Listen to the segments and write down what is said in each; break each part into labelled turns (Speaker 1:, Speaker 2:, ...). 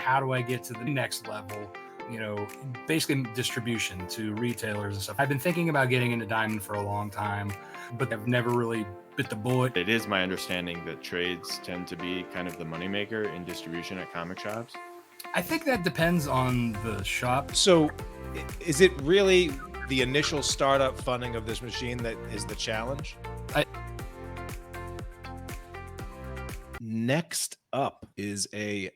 Speaker 1: how do I get to the next level? Basically distribution to retailers and stuff. I've been thinking about getting into Diamond for a long time, but I've never really bit the bullet.
Speaker 2: It is my understanding that trades tend to be kind of the moneymaker in distribution at comic shops.
Speaker 1: I think that depends on the shop.
Speaker 3: So is it really the initial startup funding of this machine that is the challenge? Next up is a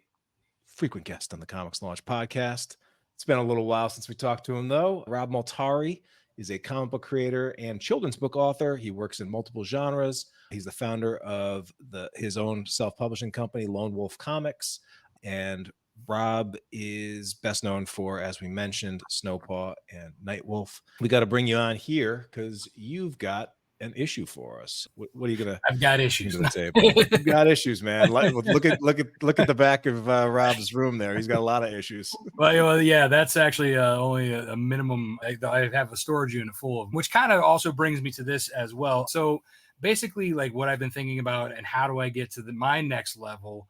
Speaker 3: frequent guest on the ComixLaunch podcast. It's been a little while since we talked to him, though. Rob Multari is a comic book creator and children's book author. He works in multiple genres. He's the founder of his own self-publishing company, Lone Wolf Comics. And Rob is best known for, as we mentioned, Snowpaw and Nightwolf. We got to bring you on here because you've got an issue for us. What are you gonna?
Speaker 1: I've got issues.
Speaker 3: You've got issues, man. Look at the back of Rob's room there. He's got a lot of issues.
Speaker 1: Well, yeah, that's actually only a minimum. I have a storage unit full of them, which kind of also brings me to this as well. So basically, like what I've been thinking about and how do I get to my next level,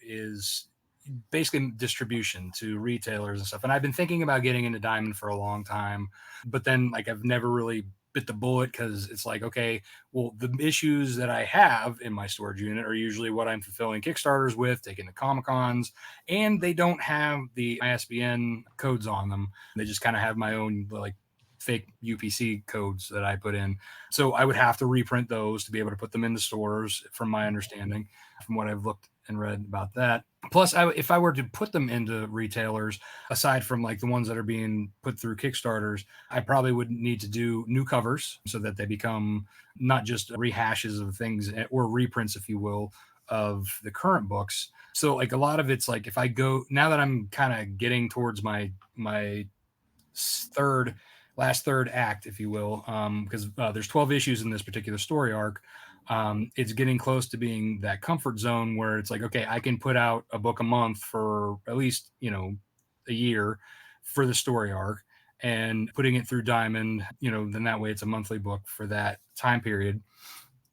Speaker 1: is basically distribution to retailers and stuff. And I've been thinking about getting into Diamond for a long time, but then like I've never really bit the bullet because it's like, okay, well, the issues that I have in my storage unit are usually what I'm fulfilling Kickstarters with, taking to Comic-Cons, and they don't have the ISBN codes on them. They just kind of have my own like fake UPC codes that I put in. So I would have to reprint those to be able to put them into stores, from my understanding, from what I've looked and read about that. Plus, if I were to put them into retailers, aside from like the ones that are being put through Kickstarters, I probably would need to do new covers so that they become not just rehashes of things or reprints, if you will, of the current books. So like a lot of it's like, if I go, now that I'm kind of getting towards my last third act, if you will, because there's 12 issues in this particular story arc. It's getting close to being that comfort zone where it's like, okay, I can put out a book a month for at least, a year for the story arc, and putting it through Diamond, then that way it's a monthly book for that time period.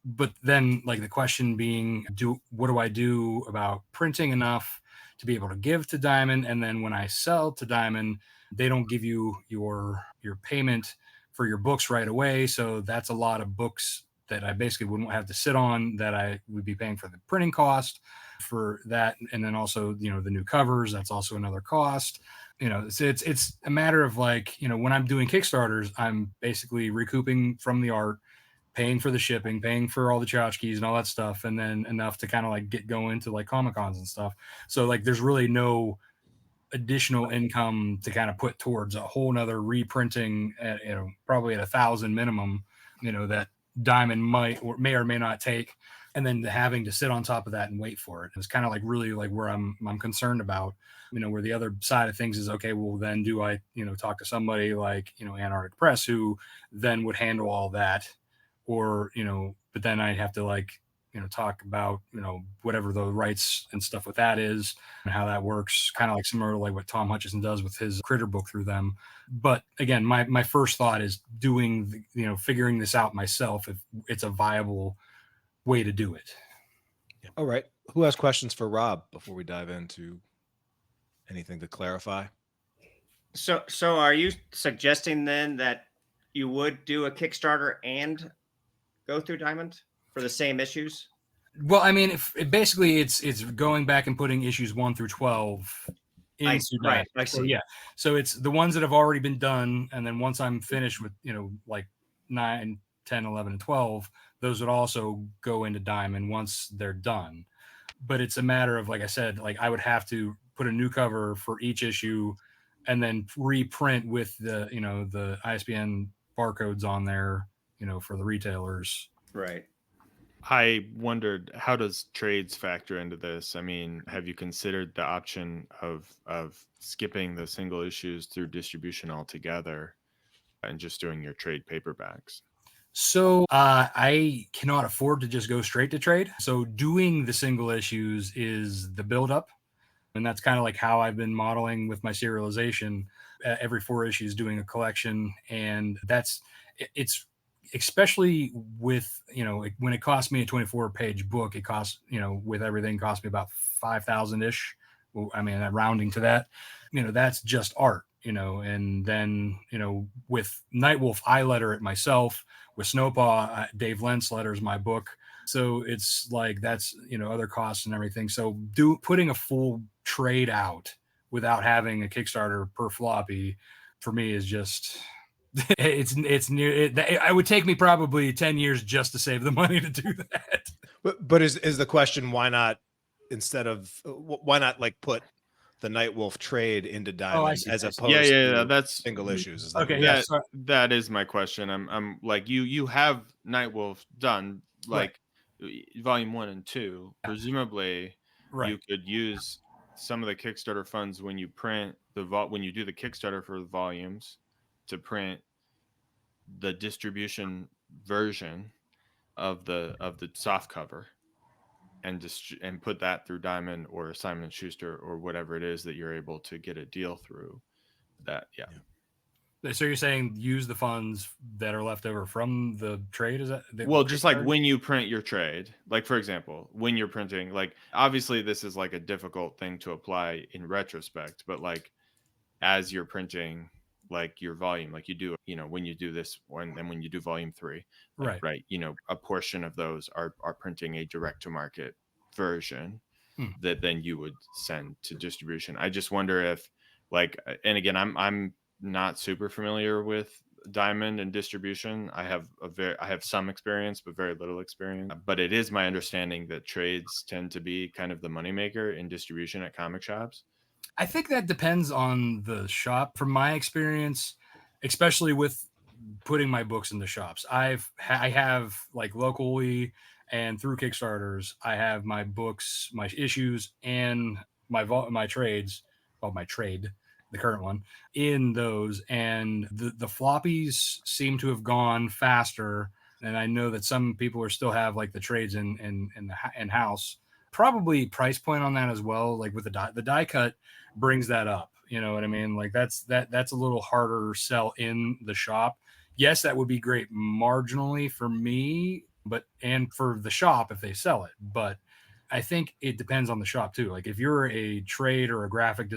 Speaker 1: But then like the question being, what do I do about printing enough to be able to give to Diamond? And then when I sell to Diamond, they don't give you your payment for your books right away. So that's a lot of books that I basically wouldn't have to sit on, that I would be paying for the printing cost for that. And then also, the new covers, that's also another cost. It's a matter of like, when I'm doing Kickstarters, I'm basically recouping from the art, paying for the shipping, paying for all the tchotchkes and all that stuff. And then enough to kind of like get going to like Comic-Cons and stuff. So like, there's really no additional income to kind of put towards a whole nother reprinting at, probably at 1,000 minimum, that Diamond may or may not take, and then having to sit on top of that and wait for it. It's kind of like really like where I'm concerned about, where the other side of things is, okay, well then do I, talk to somebody like, Antarctic Press, who then would handle all that, or, but then I'd have to like, talk about, whatever the rights and stuff with that is and how that works, kind of like similar to like what Tom Hutchison does with his Critter book through them. But again, my first thought is doing, figuring this out myself, if it's a viable way to do it.
Speaker 3: All right. Who has questions for Rob before we dive into anything to clarify?
Speaker 4: So are you suggesting then that you would do a Kickstarter and go through Diamond for the same issues?
Speaker 1: Well, I mean, basically it's going back and putting issues 1 through 12 into
Speaker 4: right. I see.
Speaker 1: So, yeah. So it's the ones that have already been done, and then once I'm finished with, like 9, 10, 11, and 12, those would also go into Diamond once they're done. But it's a matter of, like I said, like I would have to put a new cover for each issue and then reprint with the, the ISBN barcodes on there, for the retailers.
Speaker 4: Right.
Speaker 2: I wondered, how does trades factor into this? I mean, have you considered the option of skipping the single issues through distribution altogether and just doing your trade paperbacks?
Speaker 1: So I cannot afford to just go straight to trade. So doing the single issues is the buildup. And that's kind of like how I've been modeling with my serialization. Every 4 issues doing a collection. And it's especially with, when it cost me a 24-page book, it cost, with everything, cost me about 5,000-ish I mean, rounding to that, that's just art, and then, with Nightwolf, I letter it myself. With Snowpaw, Dave Lentz letters my book. So it's like, that's, other costs and everything. So putting a full trade out without having a Kickstarter per floppy for me is just, it's near it. It would take me probably 10 years just to save the money to do that.
Speaker 3: But is the question, why not like put the Nightwolf trade into Diamond as opposed to
Speaker 2: that's
Speaker 3: single issues? Is
Speaker 1: okay.
Speaker 2: Yeah, that is my question. I'm like, you have Nightwolf done, like volume 1 and 2. Presumably you could use some of the Kickstarter funds when you print when you do the Kickstarter for the volumes to print the distribution version of the soft cover and put that through Diamond or Simon & Schuster or whatever it is that you're able to get a deal through that.
Speaker 1: So you're saying use the funds that are left over from the trade? Is that
Speaker 2: well, just like when you print your trade, like for example, when you're printing, like obviously this is like a difficult thing to apply in retrospect, but like as you're printing like your volume, like you do, when you do this one, and when you do volume 3, right, a portion of those are printing a direct to market version that then you would send to distribution. I just wonder if, like, and again, I'm not super familiar with Diamond and distribution. I have some experience, but very little experience. But it is my understanding that trades tend to be kind of the moneymaker in distribution at comic shops.
Speaker 1: I think that depends on the shop. From my experience, especially with putting my books in the shops, I have like locally and through Kickstarters, I have my books, my issues, and my trades, my trade, the current one, in those, and the floppies seem to have gone faster. And I know that some people are still have like the trades in house. Probably price point on that as well. Like with the die cut brings that up. You know what I mean? Like that's a little harder sell in the shop. Yes, that would be great marginally for me, and for the shop if they sell it. But I think it depends on the shop too. Like if you're a trade or a graphic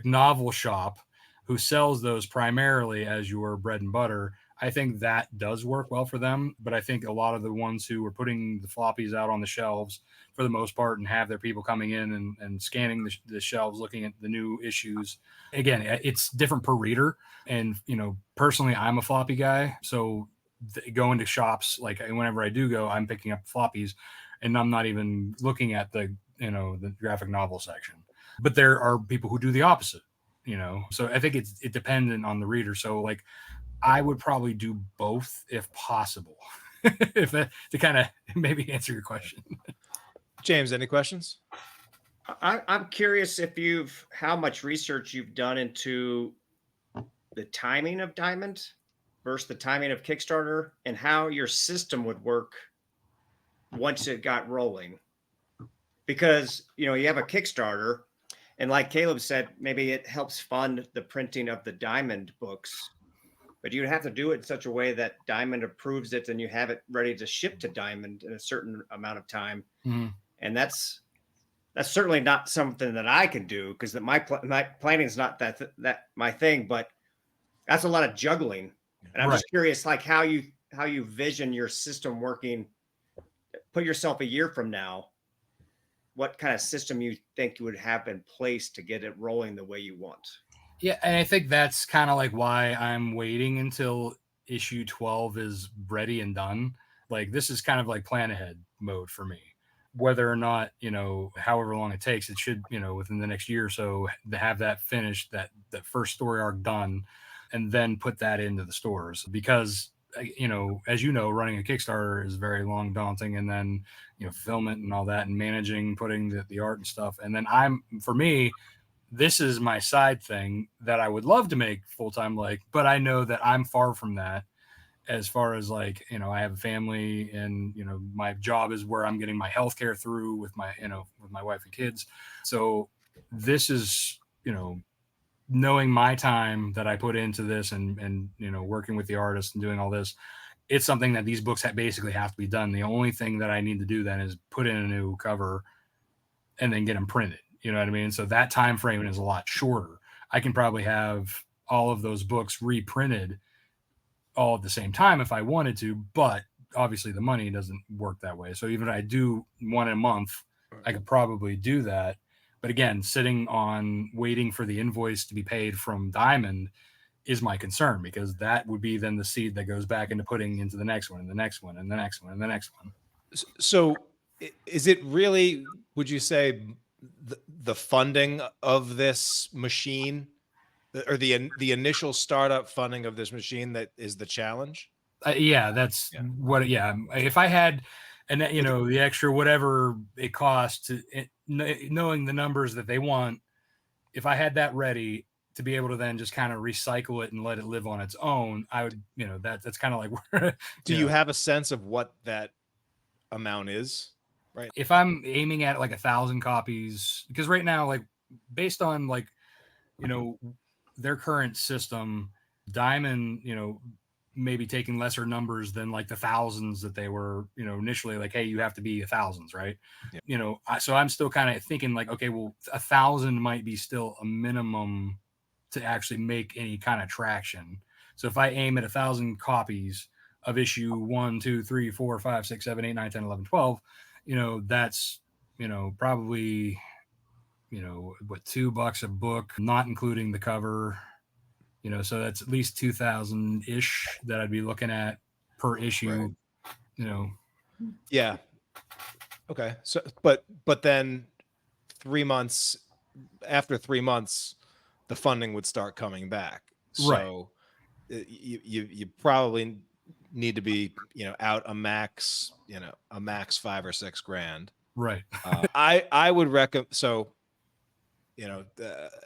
Speaker 1: novel shop who sells those primarily as your bread and butter, I think that does work well for them. But I think a lot of the ones who are putting the floppies out on the shelves for the most part and have their people coming in and scanning the shelves, looking at the new issues. Again, it's different per reader. And, personally, I'm a floppy guy. So going to shops, like whenever I do go, I'm picking up floppies and I'm not even looking at the graphic novel section. But there are people who do the opposite, so I think it's dependent on the reader. So like, I would probably do both if possible, to kind of maybe answer your question.
Speaker 3: James, any questions?
Speaker 4: I'm curious if how much research you've done into the timing of Diamond versus the timing of Kickstarter and how your system would work once it got rolling. Because, you have a Kickstarter, and like Caleb said, maybe it helps fund the printing of the Diamond books. But you'd have to do it in such a way that Diamond approves it and you have it ready to ship to Diamond in a certain amount of time. Mm-hmm. And that's certainly not something that I can do because my planning is not that my thing, but that's a lot of juggling. And I'm just curious, like how you vision your system working. Put yourself a year from now, what kind of system you think you would have in place to get it rolling the way you want.
Speaker 1: Yeah, and I think that's kind of like why I'm waiting until issue 12 is ready and done. Like this is kind of like plan ahead mode for me. Whether or not, however long it takes, it should, within the next year or so to have that finished, that first story arc done, and then put that into the stores. Because, as running a Kickstarter is very long, daunting, and then, fulfillment and all that, and managing, putting the art and stuff. And then for me, this is my side thing that I would love to make full-time, but I know that I'm far from that as far as I have a family and, my job is where I'm getting my healthcare through with my, with my wife and kids. So this is, knowing my time that I put into this and, working with the artist and doing all this, it's something that these books basically have to be done. The only thing that I need to do then is put in a new cover and then get them printed. You know what I mean? So that time frame is a lot shorter. I can probably have all of those books reprinted all at the same time if I wanted to, but obviously the money doesn't work that way. So even if I do one a month, I could probably do that. But again, sitting on waiting for the invoice to be paid from Diamond is my concern, because that would be then the seed that goes back into putting into the next one and the next one and the next one and the next one.
Speaker 3: So is it really, would you say, the funding of this machine, or the initial startup funding of this machine, that is the challenge?
Speaker 1: That's what. Yeah, if I had, and you know, the extra whatever it costs, knowing the numbers that they want, if I had that ready to be able to then just kind of recycle it and let it live on its own, I would, you know, that's kind of like where.
Speaker 3: Do you have a sense of what that amount is? Right.
Speaker 1: If I'm aiming at like 1,000 copies, because right now, like based on like, you know, their current system, Diamond, you know, maybe taking lesser numbers than like the thousands that they were, you know, initially like, hey, you have to be 1,000s, right?
Speaker 3: Yeah.
Speaker 1: You know, so I'm still kind of thinking like, okay, well, 1,000 might be still a minimum to actually make any kind of traction. So if I aim at 1,000 copies of issue 1, 2, 3, 4, 5, 6, 7, 8, 9, 10, 11, 12, you know, that's, you know, probably, you know, what, $2 a book, not including the cover, you know, so that's at least 2,000 ish that I'd be looking at per issue,
Speaker 3: right.
Speaker 1: You know.
Speaker 3: Yeah. Okay. So, but then 3 months, after 3 months, the funding would start coming back. So you probably need to be, you know, out a max $5 or $6 grand.
Speaker 1: Right.
Speaker 3: I would recommend, so, you know,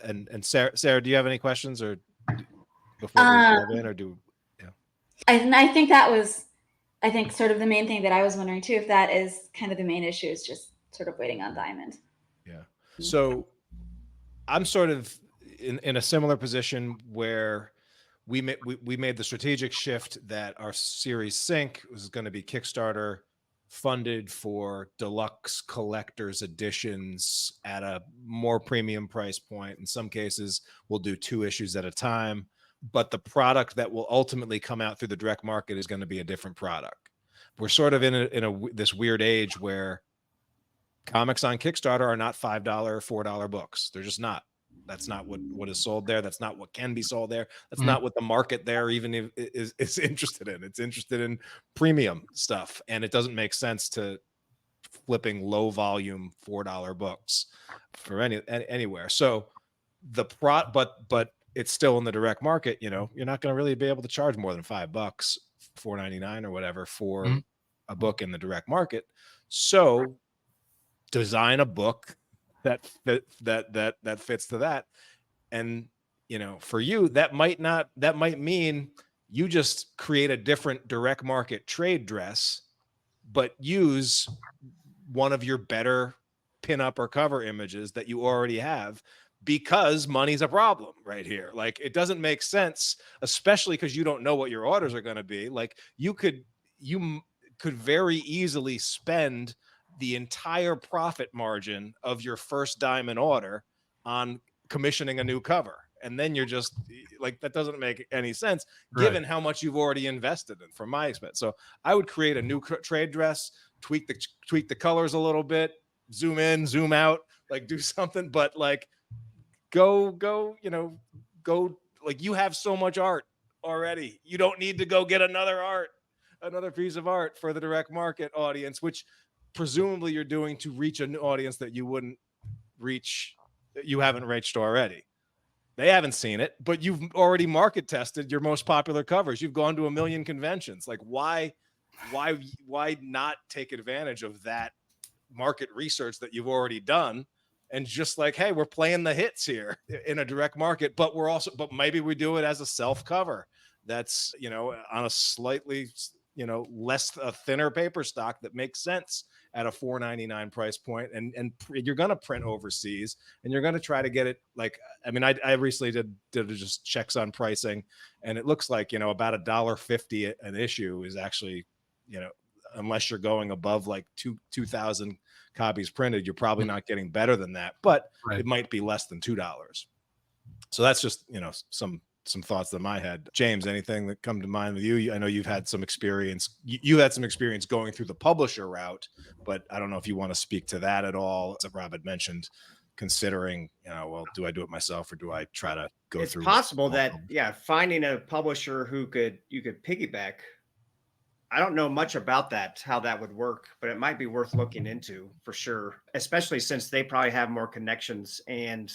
Speaker 3: and Sarah, do you have any questions or before we dive in, or do? Yeah.
Speaker 5: I think that was, sort of the main thing that I was wondering too, if that is kind of the main issue, is just sort of waiting on Diamond.
Speaker 3: Yeah. So I'm sort of in a similar position where we made the strategic shift that our series Sync was going to be Kickstarter funded for deluxe collector's editions at a more premium price point. In some cases, we'll do 2 issues at a time, but the product that will ultimately come out through the direct market is going to be a different product. We're sort of in this weird age where comics on Kickstarter are not $5, $4 books. They're just not. That's not what is sold there. That's not what can be sold there. That's not what the market there even is interested in. It's interested in premium stuff, and it doesn't make sense to flipping low volume $4 books for anywhere. So but it's still in the direct market. You know, you're not going to really be able to charge more than $5, $4.99 or whatever for a book in the direct market. So design a book that fits to that. And, you know, for you, that might mean you just create a different direct market trade dress, but use one of your better pinup or cover images that you already have, because money's a problem right here. Like, it doesn't make sense, especially because you don't know what your orders are going to be. Like, you could very easily spend the entire profit margin of your first Diamond order on commissioning a new cover. And then you're just like, that doesn't make any sense given how much you've already invested in, from my expense. So I would create a new trade dress, tweak the colors a little bit, zoom in, zoom out, like do something, but like go, like, you have so much art already. You don't need to go get another piece of art for the direct market audience, which presumably you're doing to reach an audience that you haven't reached already. They haven't seen it, but you've already market tested your most popular covers. You've gone to 1 million conventions. Like, why not take advantage of that market research that you've already done, and just like, hey, we're playing the hits here in a direct market, but maybe we do it as a self cover that's, you know, on a slightly, you know, a thinner paper stock that makes sense at a $4.99 price point, and you're going to print overseas, and you're going to try to get it. Like, I mean, I recently did just checks on pricing, and it looks like, you know, about $1.50 an issue is actually, you know, unless you're going above like 2,000 copies printed, you're probably not getting better than that, but
Speaker 1: Right.
Speaker 3: it might be less than $2. So that's just, some thoughts in my head. James, anything that come to mind with you? I know you've had some experience. You had some experience going through the publisher route, but I don't know if you want to speak to that at all. As Rob had mentioned, considering, well, do I do it myself or do I try to go through?
Speaker 4: It's possible that, finding a publisher who you could piggyback. I don't know much about that, how that would work, but it might be worth looking into for sure, especially since they probably have more connections and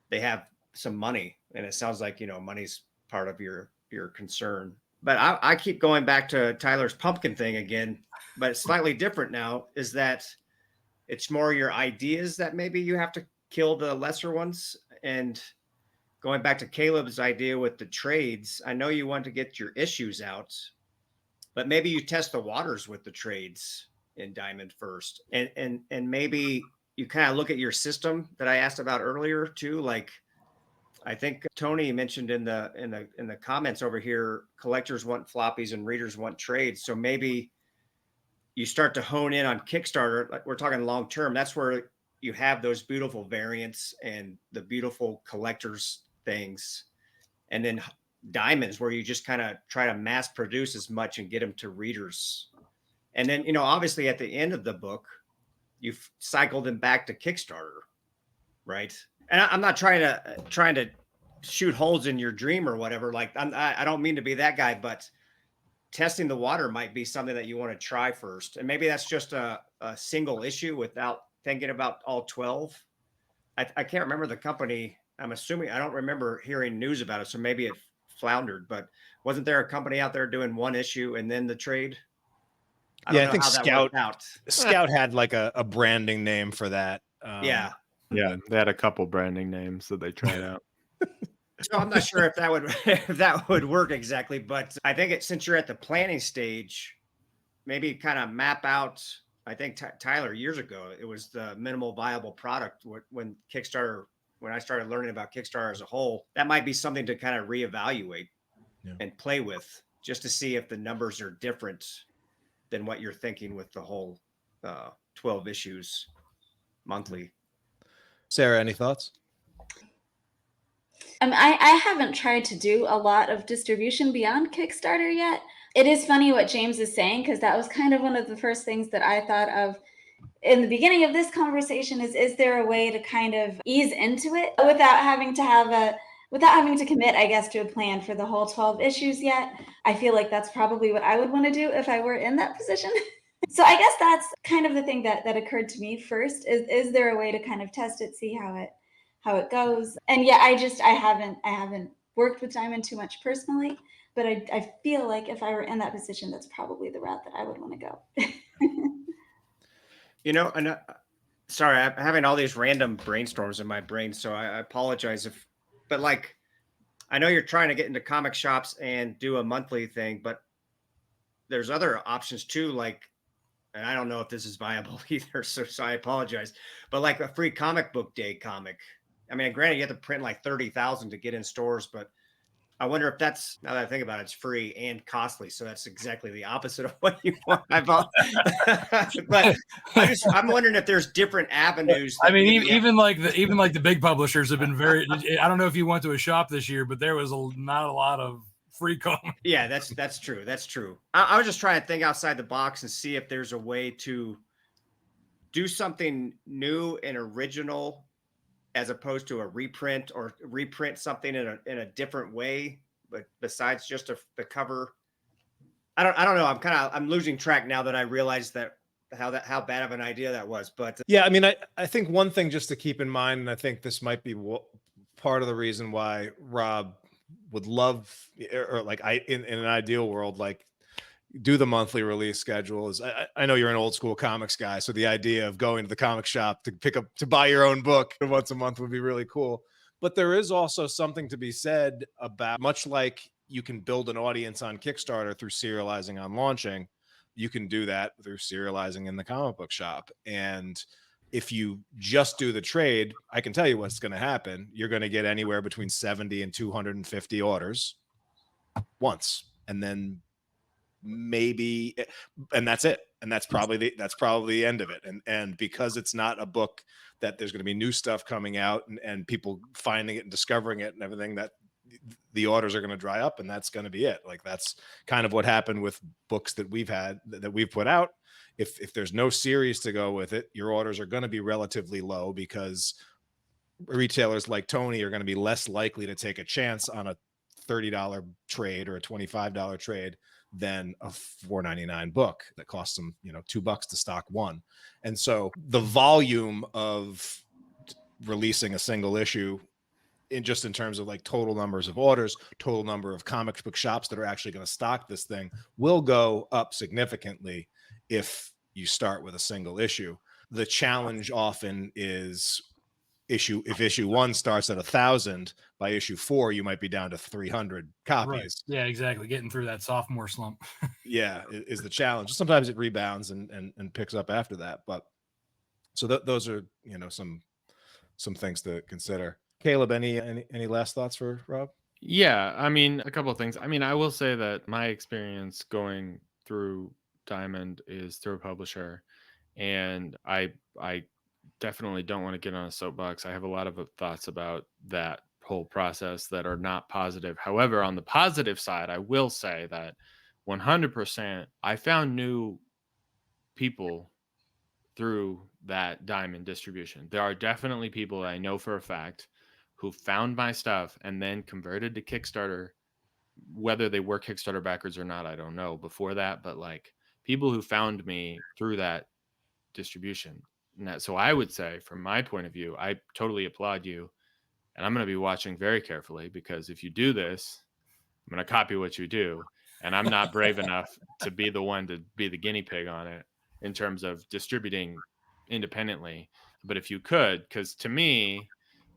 Speaker 4: they have some money. And it sounds like, money's part of your concern. But I keep going back to Tyler's pumpkin thing again, but it's slightly different now, is that it's more your ideas that maybe you have to kill the lesser ones. And going back to Caleb's idea with the trades, I know you want to get your issues out, but maybe you test the waters with the trades in Diamond first. And maybe you kind of look at your system that I asked about earlier too. Like, I think Tony mentioned in the comments over here, collectors want floppies and readers want trades. So maybe you start to hone in on Kickstarter. Like, we're talking long term. That's where you have those beautiful variants and the beautiful collectors things. And then Diamonds, where you just kind of try to mass produce as much and get them to readers. And then, obviously at the end of the book, you've cycled them back to Kickstarter, right? And I'm not trying to shoot holes in your dream or whatever. Like, I don't mean to be that guy, but testing the water might be something that you want to try first. And maybe that's just a single issue without thinking about all 12. I can't remember the company. I'm assuming, I don't remember hearing news about it. So maybe it floundered, but wasn't there a company out there doing one issue and then the trade?
Speaker 3: I think Scout had like a branding name for that.
Speaker 2: Yeah, they had a couple branding names that they tried out.
Speaker 4: So I'm not sure if that would work exactly, but I think since you're at the planning stage, maybe kind of map out. I think Tyler, years ago, it was the minimal viable product when I started learning about Kickstarter as a whole. That might be something to kind of reevaluate and play with, just to see if the numbers are different than what you're thinking with the whole 12 issues monthly.
Speaker 3: Sarah, any thoughts?
Speaker 5: I haven't tried to do a lot of distribution beyond Kickstarter yet. It is funny what James is saying, because that was kind of one of the first things that I thought of in the beginning of this conversation is there a way to kind of ease into it without having to commit, I guess, to a plan for the whole 12 issues yet? I feel like that's probably what I would want to do if I were in that position. So I guess that's kind of the thing that occurred to me first, is there a way to kind of test it, see how it goes? And I haven't worked with Diamond too much personally, but I feel like if I were in that position, that's probably the route that I would want to go.
Speaker 4: And sorry, I'm having all these random brainstorms in my brain, so I apologize but like, I know you're trying to get into comic shops and do a monthly thing, but there's other options too, like, and I don't know if this is viable either, so I apologize, but like a free comic book day comic. I mean, granted, you have to print like 30,000 to get in stores, but I wonder if that's, now that I think about it, it's free and costly. So that's exactly the opposite of what you want. But I'm wondering if there's different avenues.
Speaker 1: I mean, even like the big publishers have been very, I don't know if you went to a shop this year, but there was not a lot of free comics.
Speaker 4: Yeah, that's true. That's true. I was just trying to think outside the box and see if there's a way to do something new and original, as opposed to a reprint, or reprint something in a different way, but besides just the cover. I don't know. I'm losing track now that I realized how bad of an idea that was. But
Speaker 3: yeah, I mean, I think one thing just to keep in mind, and I think this might be part of the reason why Rob would love, or like in an ideal world, like do the monthly release schedule, is I know you're an old school comics guy, so the idea of going to the comic shop to buy your own book once a month would be really cool. But there is also something to be said about, much like you can build an audience on Kickstarter through serializing on launching, you can do that through serializing in the comic book shop. And if you just do the trade, I can tell you what's going to happen. You're going to get anywhere between 70 and 250 orders once, and then maybe, and that's it. And that's probably the end of it. And because it's not a book that there's going to be new stuff coming out and people finding it and discovering it and everything, that the orders are going to dry up, and that's going to be it. Like, that's kind of what happened with books that we've put out. If there's no series to go with it, your orders are going to be relatively low, because retailers like Tony are going to be less likely to take a chance on a $30 trade or a $25 trade than a $4.99 book that costs them, $2 to stock one. And so the volume of releasing a single issue in terms of like total numbers of orders, total number of comic book shops that are actually going to stock this thing will go up significantly if you start with a single issue. The challenge often is if issue 1 starts at 1,000, by issue 4 you might be down to 300 copies.
Speaker 1: Right. Yeah, exactly. Getting through that sophomore slump.
Speaker 3: Yeah, is the challenge. Sometimes it rebounds and picks up after that. But so those are some things to consider. Caleb, any last thoughts for Rob?
Speaker 2: Yeah, I mean, a couple of things. I mean, I will say that my experience going through Diamond is through a publisher, and I definitely don't want to get on a soapbox. I have a lot of thoughts about that whole process that are not positive. However, on the positive side, I will say that 100% I found new people through that Diamond distribution. There are definitely people that I know for a fact who found my stuff and then converted to Kickstarter. Whether they were Kickstarter backers or not, I don't know before that, but like people who found me through that distribution. So I would say, from my point of view, I totally applaud you. And I'm going to be watching very carefully, because if you do this, I'm going to copy what you do. And I'm not brave enough to be the one to be the guinea pig on it in terms of distributing independently. But if you could, because to me,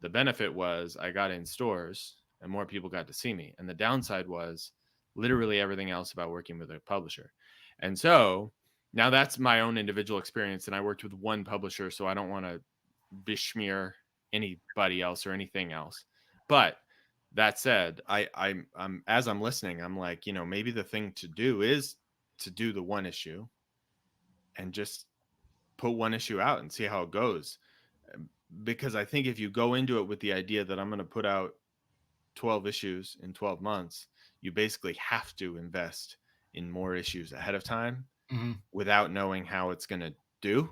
Speaker 2: the benefit was I got in stores and more people got to see me. And the downside was literally everything else about working with a publisher. And so now that's my own individual experience. And I worked with one publisher, so I don't want to besmear anybody else or anything else. But that said, I'm as I'm listening, I'm like, maybe the thing to do is to do the one issue and just put one issue out and see how it goes. Because I think if you go into it with the idea that I'm going to put out 12 issues in 12 months, you basically have to invest in more issues ahead of time without knowing how it's going to do.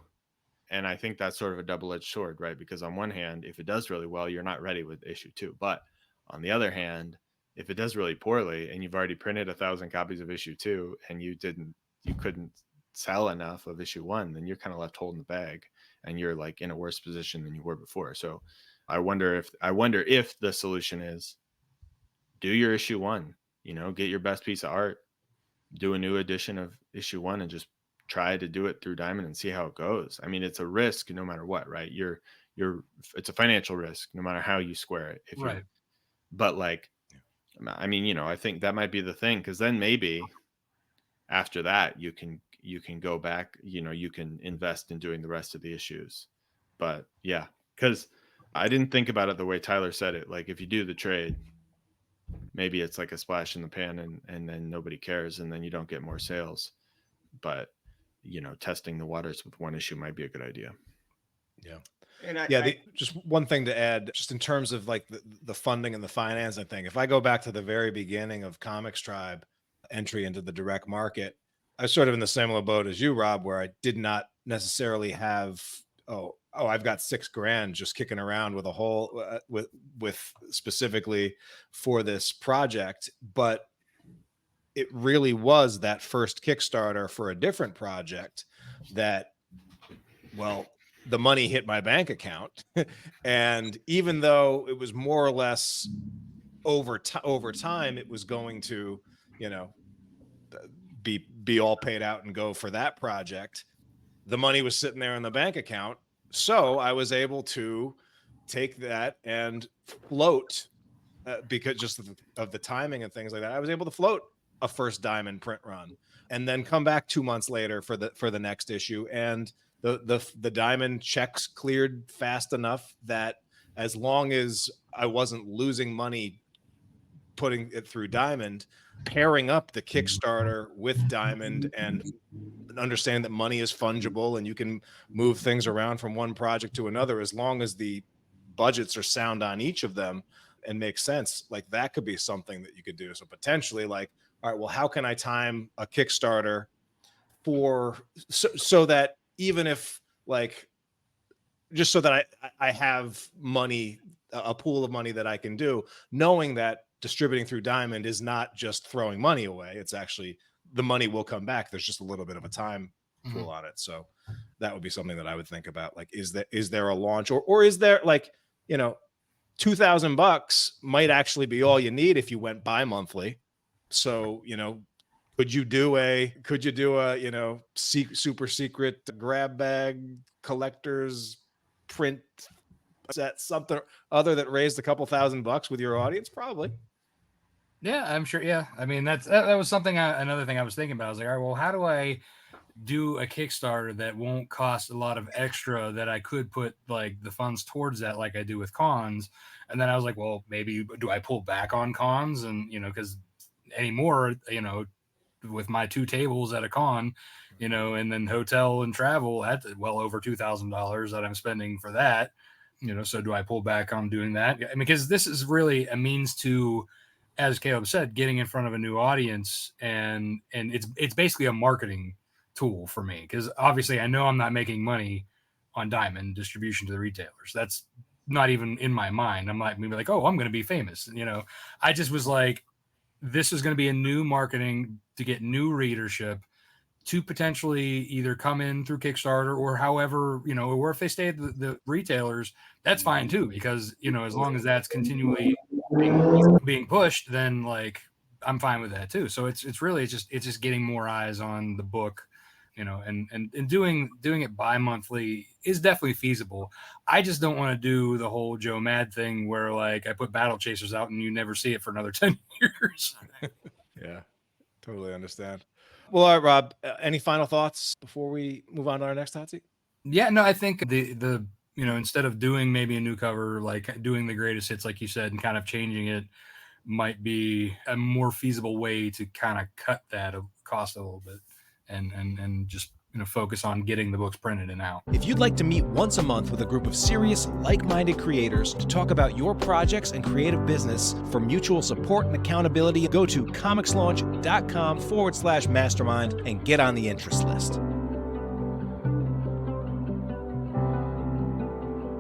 Speaker 2: And I think that's sort of a double-edged sword, right? Because on one hand, if it does really well, you're not ready with issue 2. But on the other hand, if it does really poorly and you've already printed 1,000 copies of issue 2 and you couldn't sell enough of issue 1, then you're kind of left holding the bag and you're like in a worse position than you were before. So I wonder if the solution is do your issue 1, get your best piece of art, do a new edition of issue 1 and just try to do it through Diamond and see how it goes. I mean, it's a risk no matter what, right? It's a financial risk no matter how you square it.
Speaker 1: Right.
Speaker 2: But like, I mean, I think that might be the thing, because then maybe after that you can go back, you can invest in doing the rest of the issues. But yeah, because I didn't think about it the way Tyler said it. Like, if you do the trade, maybe it's like a splash in the pan and then nobody cares and then you don't get more sales. But testing the waters with one issue might be a good idea.
Speaker 3: Yeah.
Speaker 4: And
Speaker 3: just one thing to add, just in terms of like the funding and the financing thing. If I go back to the very beginning of Comics Tribe entry into the direct market, I was sort of in the similar boat as you, Rob, where I did not necessarily have, I've got $6,000 just kicking around with a whole with specifically for this project. But it really was that first Kickstarter for a different project that, the money hit my bank account. And even though it was more or less over time, it was going to, be all paid out and go for that project. The money was sitting there in the bank account. So I was able to take that and float because just of the timing and things like that. I was able to float a first Diamond print run and then come back 2 months later for the next issue. And the Diamond checks cleared fast enough that as long as I wasn't losing money putting it through Diamond, pairing up the Kickstarter with Diamond and understand that money is fungible and you can move things around from one project to another, as long as the budgets are sound on each of them and make sense, like that could be something that you could do. So potentially like, all right, well, how can I time a Kickstarter for so that even if like, just so that I have money, a pool of money that I can do, knowing that distributing through Diamond is not just throwing money away. It's actually, the money will come back. There's just a little bit of a time pool on it. So that would be something that I would think about. Like, is there a launch, or is there like, you know, $2,000 might actually be all you need if you went bi-monthly. So, you know, could you do a, you know, super secret grab bag collector's print set, something other that raised a couple $1,000 with your audience? Probably.
Speaker 1: Yeah, I'm sure. Yeah. I mean, that was something, another thing I was thinking about. I was like, all right, well, how do I do a Kickstarter that won't cost a lot of extra, that I could put like the funds towards that, like I do with cons? And then I was like, well, maybe do I pull back on cons? And, you know, because anymore, you know, with my 2 tables at a con, you know, and then hotel and travel, at well over $2,000 that I'm spending for that, you know. So do I pull back on doing that? I mean, because this is really a means to, as Caleb said, getting in front of a new audience, and it's basically a marketing tool for me, because obviously I know I'm not making money on Diamond distribution to the retailers. That's not even in my mind. I'm like, maybe like, oh, I'm going to be famous. You know, I just was like, this is going to be a new marketing to get new readership to potentially either come in through Kickstarter or however, you know, or if they stay at the retailers, that's fine too, because, you know, as long as that's continually being pushed, then like I'm fine with that too. So it's really just getting more eyes on the book, you know, and doing it bi-monthly is definitely feasible. I just don't want to do the whole Joe Mad thing where like I put Battle Chasers out and you never see it for another 10 years.
Speaker 3: Yeah, totally understand. Well, all right, Rob, any final thoughts before we move on to our next hot seat?
Speaker 1: Yeah, no, I think the you know, instead of doing maybe a new cover, like doing the greatest hits, like you said, and kind of changing it might be a more feasible way to kind of cut that cost a little bit and just, you know, focus on getting the books printed and out.
Speaker 3: If you'd like to meet once a month with a group of serious, like-minded creators to talk about your projects and creative business for mutual support and accountability, go to ComixLaunch.com/mastermind and get on the interest list.